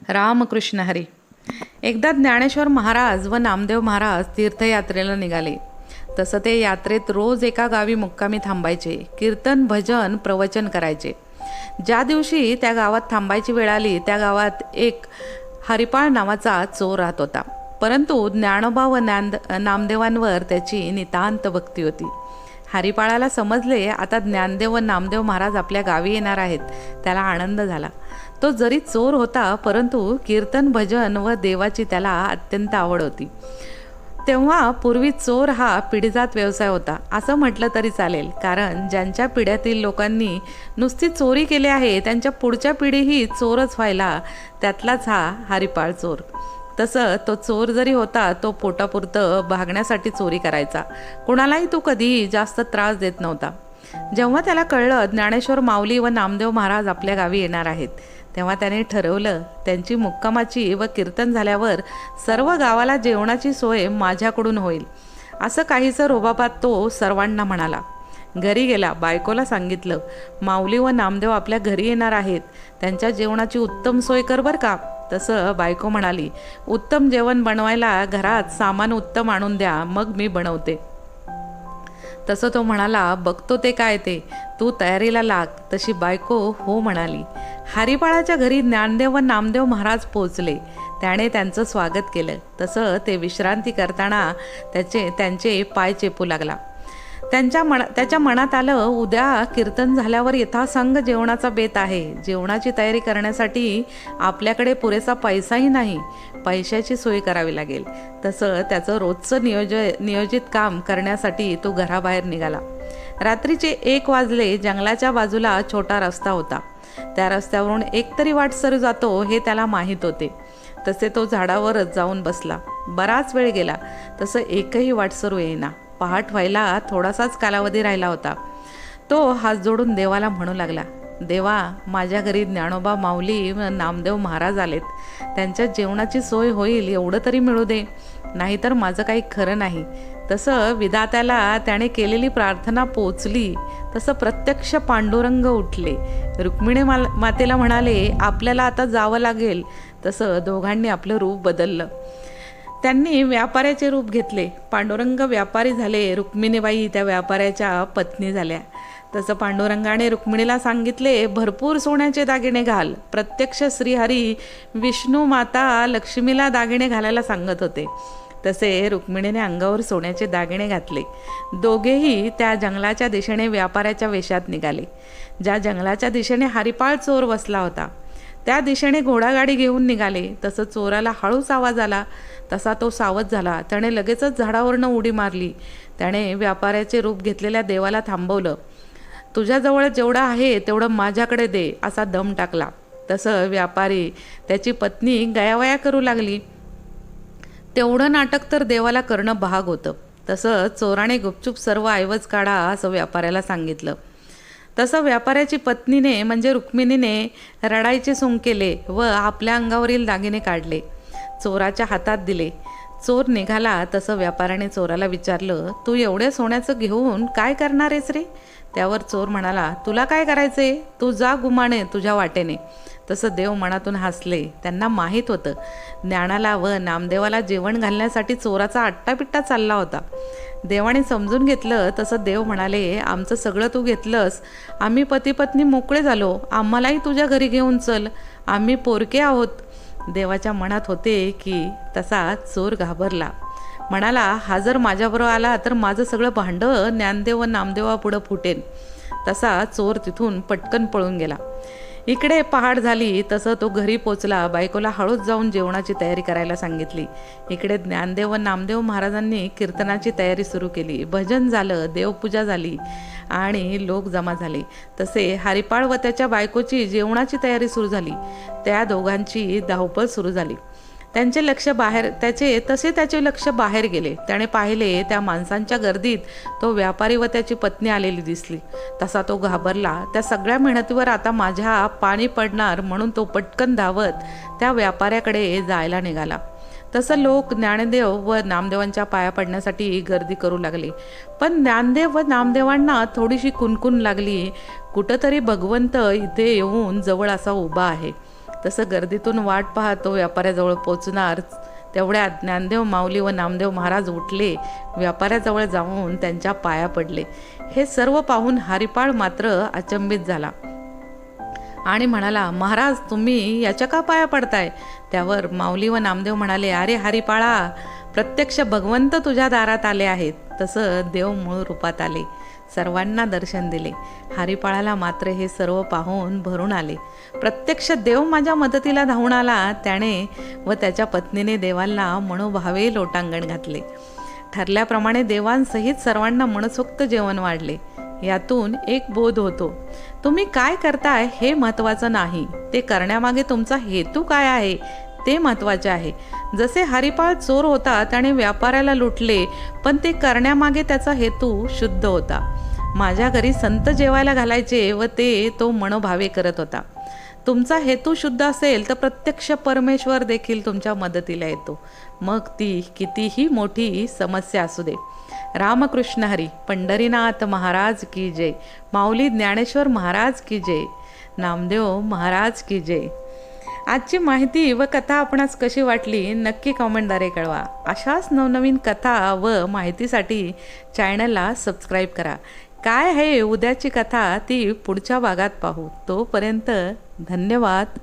रामकृष्ण हरी. एकदा ज्ञानेश्वर महाराज व नामदेव महाराज तीर्थयात्रेला निघाले. तसं ते यात्रेत रोज एका गावी मुक्कामी थांबायचे. कीर्तन, भजन, प्रवचन करायचे. ज्या दिवशी त्या गावात थांबायची वेळ आली त्या गावात एक हरिपाळ नावाचा चोर राहत होता. परंतु ज्ञानोबा व नामदेवांवर त्याची नितांत भक्ती होती. हरिपाळाला समजले आता ज्ञानदेव व नामदेव महाराज आपल्या गावी येणार आहेत. त्याला आनंद झाला. तो जरी चोर होता परंतु कीर्तन, भजन व देवाची त्याला अत्यंत आवड होती. तेव्हा पूर्वी चोर हा पिढीजात व्यवसाय होता असं म्हटलं तरी चालेल, कारण ज्यांच्या पिढ्यातील लोकांनी नुसती चोरी केली आहे त्यांच्या पुढच्या पिढीही चोरच व्हायला, त्यातलाच हा हरिपाळ चोर. तसं तो चोर जरी होता तो पोटापुरतं भागण्यासाठी चोरी करायचा. कुणालाही तो कधीही जास्त त्रास देत नव्हता. जेव्हा त्याला कळलं ज्ञानेश्वर माऊली व नामदेव महाराज आपल्या गावी येणार आहेत तेव्हा त्याने ठरवलं त्यांची मुक्कामाची व कीर्तन झाल्यावर सर्व गावाला जेवणाची सोय माझ्याकडून होईल. असं काहीसं रोबापात तो सर्वांना म्हणाला. घरी गेला. बायकोला सांगितलं, माऊली व नामदेव आपल्या घरी येणार आहेत, त्यांच्या जेवणाची उत्तम सोय कर बरं का. तसं बायको म्हणाली, उत्तम जेवण बनवायला घरात सामान उत्तम आणून द्या, मग मी बनवते. तसं तो म्हणाला, बघतो ते काय ते, तू तयारीला लाग. तशी बायको हो म्हणाली. हरिपाळाच्या घरी ज्ञानदेव व नामदेव महाराज पोचले. त्याने त्यांचं स्वागत केलं. तसं ते विश्रांती करताना त्यांचे पाय चेपू लागला. त्याच्या मनात आलं, उद्या कीर्तन झाल्यावर यथासंग जेवणाचा बेत आहे. जेवणाची तयारी करण्यासाठी आपल्याकडे पुरेसा पैसाही नाही. पैशाची सोय करावी लागेल. तसं त्याचं रोजचं नियोजित काम करण्यासाठी तो घराबाहेर निघाला. रात्रीचे 1 वाजले. जंगलाच्या बाजूला छोटा रस्ता होता. त्या रस्त्यावरून एकतरी वाटसरू जातो हे त्याला माहीत होते. तसे तो झाडावरच जाऊन बसला. बराच वेळ गेला तसं एकही वाटसरू येईना. पहाट व्हायला थोडासाच कालावधी राहिला होता. तो हात जोडून देवाला म्हणू लागला, देवा, माझ्या घरी ज्ञानोबा माऊली व नामदेव महाराज आलेत. त्यांच्या जेवणाची सोय होईल एवढं तरी मिळू दे, नाहीतर माझं काही खरं नाही. तसं विधात्याला त्याने केलेली प्रार्थना पोचली. तसं प्रत्यक्ष पांडुरंग उठले. रुक्मिणी मातेला म्हणाले, आपल्याला आता जावं लागेल. तसं दोघांनी आपलं रूप बदललं. त्यांनी व्यापाऱ्याचे रूप घेतले. पांडुरंग व्यापारी झाले. रुक्मिणीबाई त्या व्यापाऱ्याच्या पत्नी झाल्या. तसं पांडुरंगाने रुक्मिणीला सांगितले, भरपूर सोन्याचे दागिने घाल. प्रत्यक्ष श्रीहरी विष्णू माता लक्ष्मीला दागिने घालायला सांगत होते. तसे रुक्मिणीने अंगावर सोन्याचे दागिने घातले. दोघेही त्या जंगलाच्या दिशेने व्यापाऱ्याच्या वेशात निघाले. ज्या जंगलाच्या दिशेने हरिपाळ चोर बसला होता त्या दिशेने घोडागाडी घेऊन निघाले. तसं चोराला हळूच आवाज आला. तसा तो सावध झाला. त्याने लगेचच झाडावरनं उडी मारली. त्याने व्यापाऱ्याचे रूप घेतलेल्या देवाला थांबवलं. तुझ्याजवळ जेवढं आहे तेवढं माझ्याकडे दे, असा दम टाकला. तसं व्यापारी त्याची पत्नी गयावया करू लागली. तेवढं नाटक तर देवाला करणं भाग होतं. तसं चोराने गुपचूप सर्व ऐवज काढा असं व्यापाऱ्याला सांगितलं. तसं व्यापाऱ्याची पत्नीने म्हणजे रुक्मिणीने रडायचे सोंग केले व आपल्या अंगावरील दागिने काढले. चोराच्या हातात दिले. चोर निघाला. तसं व्यापाऱ्याने चोराला विचारलं, तू एवढ्या सोन्याचं घेऊन काय करणार आहेस रे? त्यावर चोर म्हणाला, तुला काय करायचंय, तू जा गुमाने तुझ्या वाटेने. तसं देव मनातून हसले. त्यांना माहीत होतं ज्ञानाला व नामदेवाला जेवण घालण्यासाठी चोराचा आट्टापिट्टा चालला होता. देवाने समजून घेतलं. तसं देव म्हणाले, आमचं सगळं तू घेतलंस, आम्ही पती-पत्नी मोकळे झालो, आम्हालाही तुझ्या घरी घेऊन चल, आम्ही पोरके आहोत. देवाच्या मनात होते की तसा चोर घाबरला. म्हणाला, हा जर माझ्याबरोबर आला तर माझं सगळं भांडं ज्ञानदेव व नामदेवापुढं फुटेन. तसा चोर तिथून पटकन पळून गेला. इकडे पहाट झाली. तसं तो घरी पोचला. बायकोला हळूच जाऊन जेवणाची तयारी करायला सांगितली. इकडे ज्ञानदेव व नामदेव महाराजांनी कीर्तनाची तयारी सुरू केली. भजन झालं, देवपूजा झाली आणि लोक जमा झाले. तसे हरिपाळ व त्याच्या बायकोची जेवणाची तयारी सुरू झाली. त्या दोघांची धावपळ सुरू झाली. त्याचे लक्ष बाहेर गेले. त्याने पाहिले त्या माणसांच्या गर्दीत तो व्यापारी व त्याची पत्नी आलेली दिसली. तसा तो घाबरला. त्या सगळ्या मेहनतीवर आता माझ्या पाणी पडणार म्हणून तो पटकन धावत त्या व्यापाऱ्याकडे जायला निघाला. तसं लोक ज्ञानदेव व नामदेवांच्या पाया पडण्यासाठी गर्दी करू लागली. पण ज्ञानदेव व नामदेवांना थोडीशी कुणकुण लागली. कुठंतरी भगवंत इथे येऊन जवळ असा उभा आहे. तसं गर्दीतून वाट पाहत तो व्यापाऱ्याजवळ पोचणार तेवढ्यात ज्ञानदेव माऊली व नामदेव महाराज उठले, व्यापाऱ्याजवळ जाऊन त्यांच्या पाया पडले. हे सर्व पाहून हरिपाळ मात्र अचंबित झाला आणि म्हणाला, महाराज तुम्ही याच्या का पाया पडताय? त्यावर माऊली व नामदेव म्हणाले, अरे हरिपाळा, प्रत्यक्ष भगवंत तुझ्या दारात आले आहेत. तसं देव मूळ रूपात आले, सर्वांना दर्शन दिले. हरिपाळाला मात्र हे सर्व पाहून भरून आले. प्रत्यक्ष देव माझ्या मदतीला धावून आला. त्याने व त्याच्या पत्नीने देवांना मनोभावे लोटांगण घातले. ठरल्याप्रमाणे देवांसहित सर्वांना मनसोक्त जेवण वाढले. यातून एक बोध होतो, तुम्ही काय करताय हे महत्त्वाचं नाही, ते करण्यामागे तुमचा हेतू काय आहे ते महत्त्वाचे आहे. जसे हरिपाळ चोर होता, त्याने व्यापाऱ्याला लुटले, पण ते करण्यामागे त्याचा हेतू शुद्ध होता. माझ्या घरी संत जेवायला घालायचे व ते तो मनोभावे करत होता. तुमचा हेतू शुद्ध असेल तर प्रत्यक्ष परमेश्वर देखील तुमच्या मदतीला येतो, मग ती कितीही मोठी समस्या असू दे. रामकृष्ण हरी. पंढरीनाथ महाराज की जय. माऊली ज्ञानेश्वर महाराज की जय. नामदेव महाराज की जय. आजची माहिती व कथा आपणास कशी वाटली नक्की कमेंटद्वारे कळवा. अशाच नवनवीन कथा व माहितीसाठी चॅनलला सबस्क्राईब करा. काय आहे उद्याची कथा ती पुढच्या भागात पाहू. तोपर्यंत धन्यवाद.